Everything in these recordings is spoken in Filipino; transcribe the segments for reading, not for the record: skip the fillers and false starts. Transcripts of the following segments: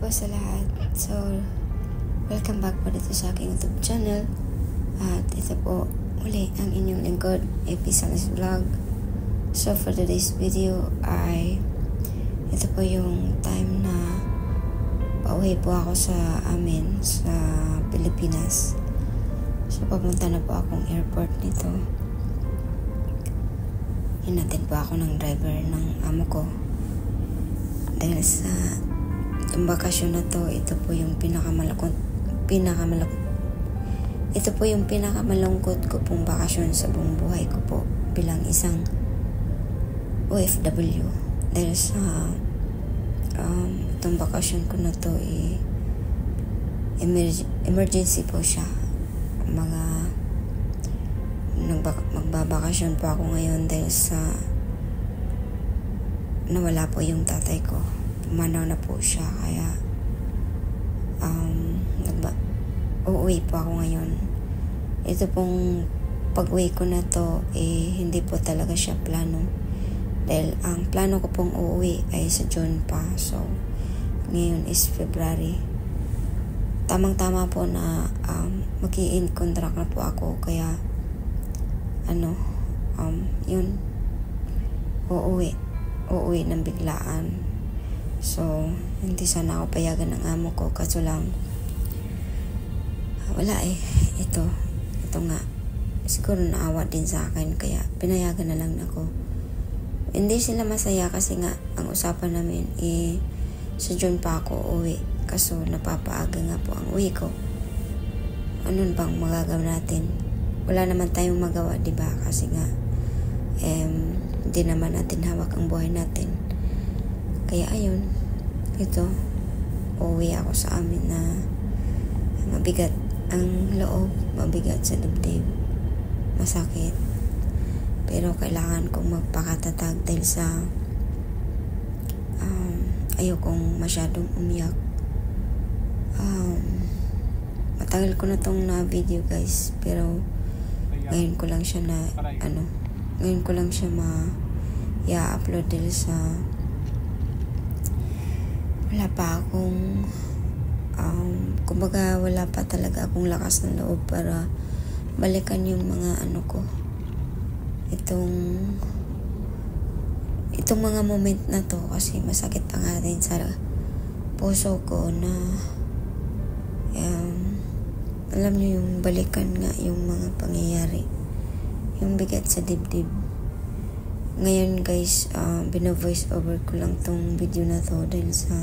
po sa lahat. So, welcome back po dito sa aking YouTube channel. At ito po uli ang inyong lingkod, Episalis Vlog. So, for today's video ay ito po yung time na pauwi po ako sa amin sa Pilipinas. So, papunta na po akong airport nito. Hinatid po ako ng driver ng amo ko. Dahil sa itong bakasyon na to, ito po yung pinakamalungkot ko pong bakasyon sa buong buhay ko po bilang isang OFW. Dahil sa itong bakasyon ko na to emergency po siya. Magbabakasyon po ako ngayon dahil sa nawala po yung tatay ko. Pumanaw na po siya, kaya uuwi po ako ngayon. Ito pong pag-uwi ko na to hindi po talaga siya plano, dahil ang plano ko pong uuwi ay sa June pa. So ngayon is February. Tamang-tama po na mag-i-end contract na po ako, kaya yun, uuwi ng biglaan. So, hindi sana ako payagan ng amo ko, kaso lang wala ito nga, siguro naawa din sa akin, kaya pinayagan na lang ako. Hindi sila masaya kasi nga ang usapan namin sa June pa ako uwi, kaso napapaaga nga po ang uwi ko. Ano bang magagawa natin? Wala naman tayong magawa, diba? Kasi nga hindi naman natin hawak ang buhay natin. Kaya ayun, ito, uuwi ako sa amin na mabigat ang loob, mabigat sa dibdib, masakit. Pero kailangan kong magpakatatag dahil sa ayokong masyadong umiyak. Matagal ko na tong na-video guys, pero ngayon ko lang siya i-upload dahil sa wala pa akong kumbaga wala pa talaga akong lakas ng loob para balikan yung mga itong mga moment na to, kasi masakit pa nga din sa puso ko na alam niyo yung balikan nga yung mga pangyayari, yung bigat sa dibdib. Ngayon guys, bino-voice over ko lang tong video na to dahil sa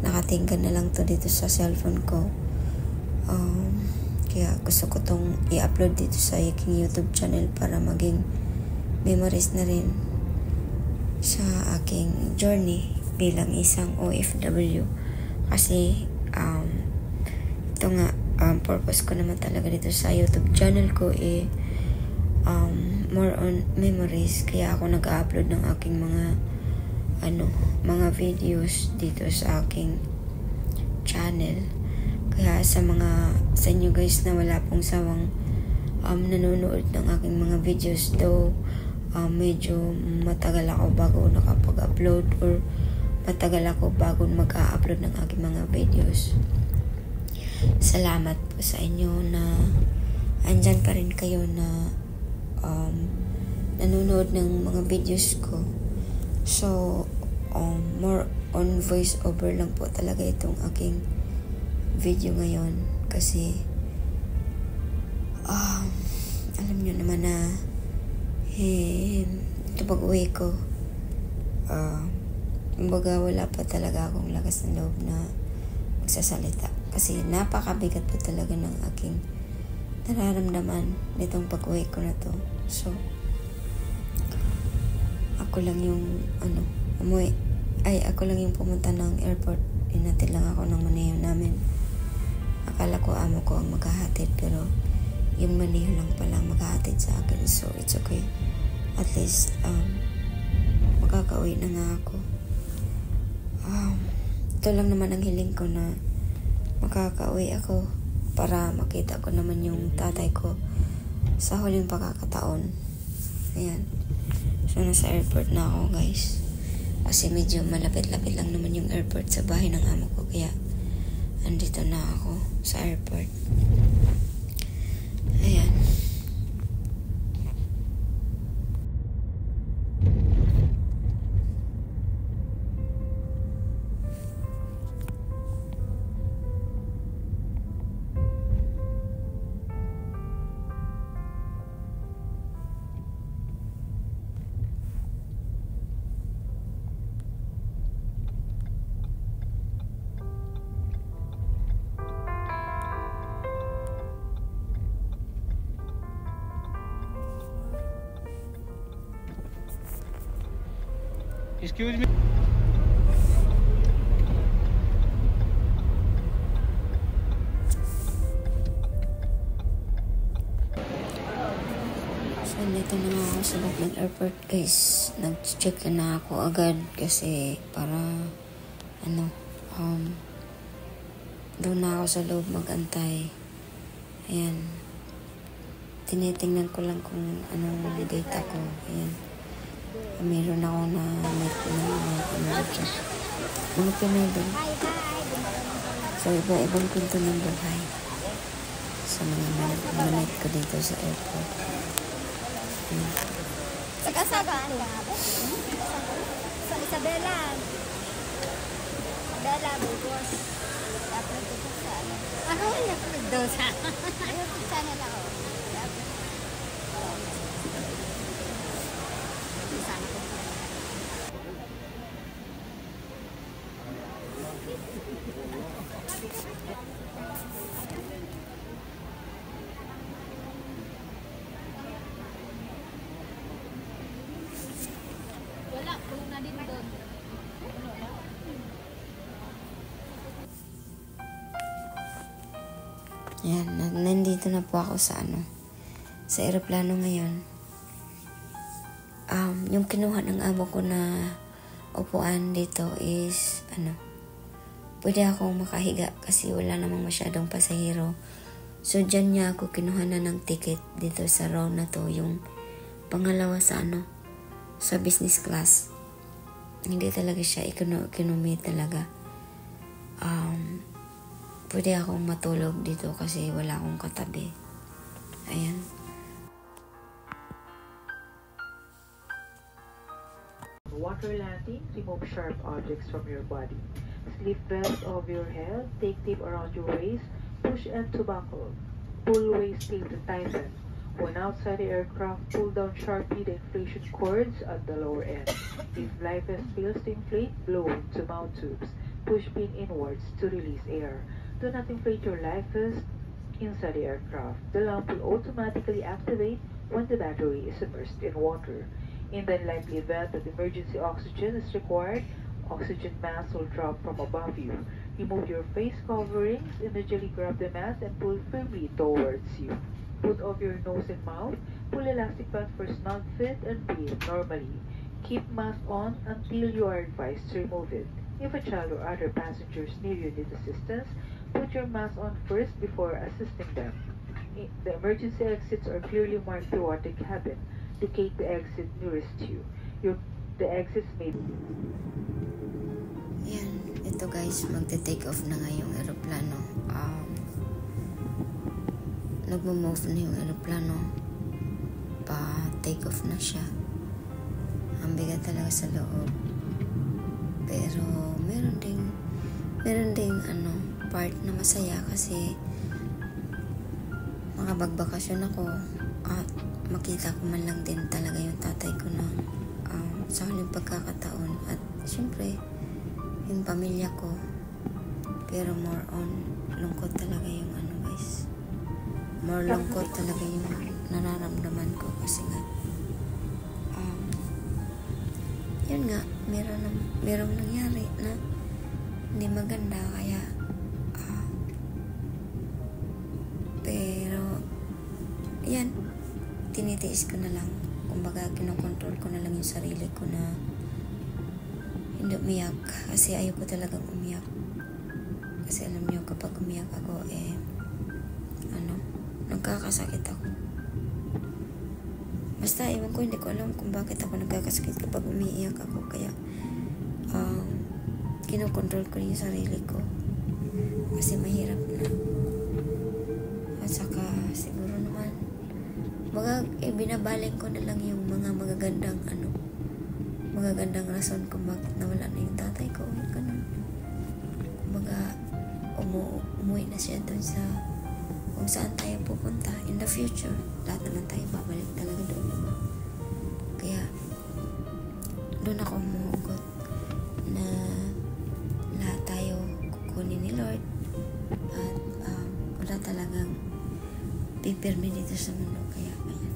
nakatinggan na lang to dito sa cellphone ko. Kaya gusto ko tong i-upload dito sa aking YouTube channel para maging memories na rin sa aking journey bilang isang OFW. Kasi ito nga, purpose ko naman talaga dito sa YouTube channel ko more on memories, kaya ako nag-upload ng aking mga videos dito sa aking channel. Kaya sa inyo guys na wala pong sawang nanonood ng aking mga videos, though medyo matagal ako bago nakapag-upload, or matagal ako bago mag-upload ng aking mga videos. Salamat po sa inyo na andyan pa rin kayo na nanonood ng mga videos ko. So more on voice over lang po talaga itong aking video ngayon, kasi alam nyo naman na ito pag-uwi ko, kumbaga wala pa talaga akong lakas ng loob na magsasalita, kasi napakabigat po talaga ng aking nararamdaman nitong pag-uwi ko na to. So ako lang yung ako lang yung pumunta ng airport. Inatid lang ako ng maneho namin. Akala ko amo ko ang maghahatid, pero yung maneho lang palang maghahatid sa akin. So it's okay, at least makakauwi na nga ako. Ito lang naman ang hiling ko, na makakauwi ako para makita ko naman yung tatay ko sa huling pagkakataon. Ayan. So nasa airport na ako guys. Kasi medyo malapit-lapit lang naman yung airport sa bahay ng amo ko. Kaya andito na ako sa airport. Ayan. Excuse me. So, dito na nga ako sa loob ng airport, guys. Nag-check na ako agad kasi para doon na ako sa loob mag-antay. Ayan. Tinitingnan ko lang kung anong data ko. Ayan. Meron ako na mga Pinoy doon. So, iba-ibang kwento ng buhay sa mga manit ko dito sa airport. Saka-saka sa Isabela. Bella, Burgos. Dapat ito sa ano. Ako wala ko nagdosa. Ayun, channel ako. Sana ko. Wala, puno na din doon. Yan, nandito na po ako sa sa eroplano ngayon. Yung kinuha ng amo ko na upuan dito is pwede akong makahiga kasi wala namang masyadong pasahero. So dyan niya ako kinuha na ng ticket dito sa row na to, yung pangalawa sa sa business class. Hindi talaga siya economy talaga. Pwede akong matulog dito kasi wala akong katabi. Ayan. Water landing, remove sharp objects from your body. Slip belt over your head, take tape around your waist, push and to buckle. Pull waist tape to tighten. When outside the aircraft, pull down sharply the inflation cords at the lower end. If life vest fails to inflate, blow into mount tubes. Push pin inwards to release air. Do not inflate your life vest inside the aircraft. The lamp will automatically activate when the battery is immersed in water. In the unlikely event that emergency oxygen is required, oxygen mask will drop from above you. Remove your face coverings, immediately grab the mask and pull firmly towards you. Put off your nose and mouth, pull elastic band for snug fit and breathe normally. Keep mask on until you are advised to remove it. If a child or other passengers near you need assistance, put your mask on first before assisting them. The emergency exits are clearly marked throughout the cabin. Locate the exit nearest you. The exits may be... Yan. Ito guys, magte-take off na nga yung aeroplano. Nag-move na yung aeroplano. Pa-take off na siya. Ang bigat talaga sa loob. Pero meron ding part na masaya kasi makabagbakasyon ako at makita ko man lang din talaga yung tatay ko na sa huling pagkakataon at syempre yung pamilya ko. Pero more on lungkot talaga yung guys, more lungkot talaga yung nararamdaman ko kasi nga yun nga, merong nangyari na hindi maganda kaya pero yan, tinitiis ko na lang, kumbaga kinokontrol ko na lang yung sarili ko na hindi umiyak kasi ayoko talagang umiyak kasi alam niyo kapag umiyak ako nagkakasakit ako. Basta, ewan ko, hindi ko alam kung bakit ako nagkakasakit kapag umiiyak ako. Kaya, kinokontrol ko yung sarili ko kasi mahirap na. At saka siguro naman binabaling ko na lang yung mga magagandang rason kung bakit nawala na yung tatay ko, ganun. Kumbaga umuwi na siya doon sa kung saan tayo pupunta in the future. Lahat naman tayo babalik talaga doon, diba? Kaya doon ako umuhugot na lahat tayo kukunin ni Lord at wala talagang pipirmi dito sa mundo. Kaya ayan.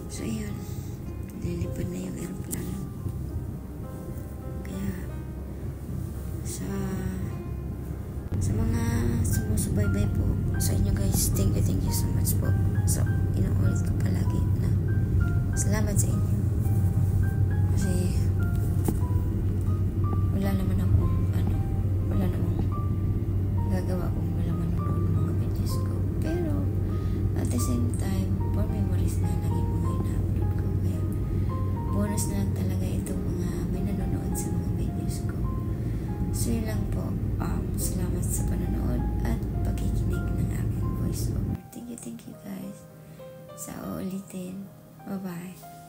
So yun, lilipad na yung aeroplano. Kaya sa mga sumusubaybay po sa inyo guys, thank you so much po. So inuulit ko palagi na salamat sa inyo kasi wala namang gagawa kung wala manonood ng mga videos ko, pero at the same time for memories na lang yung mga ina-upload ko. Kaya bonus na lang talaga itong mga may nanonood sa mga videos ko. So yun lang po. Salamat sa panonood at pakikinig ng aking voice over. Thank you guys sa uulitin. Bye bye.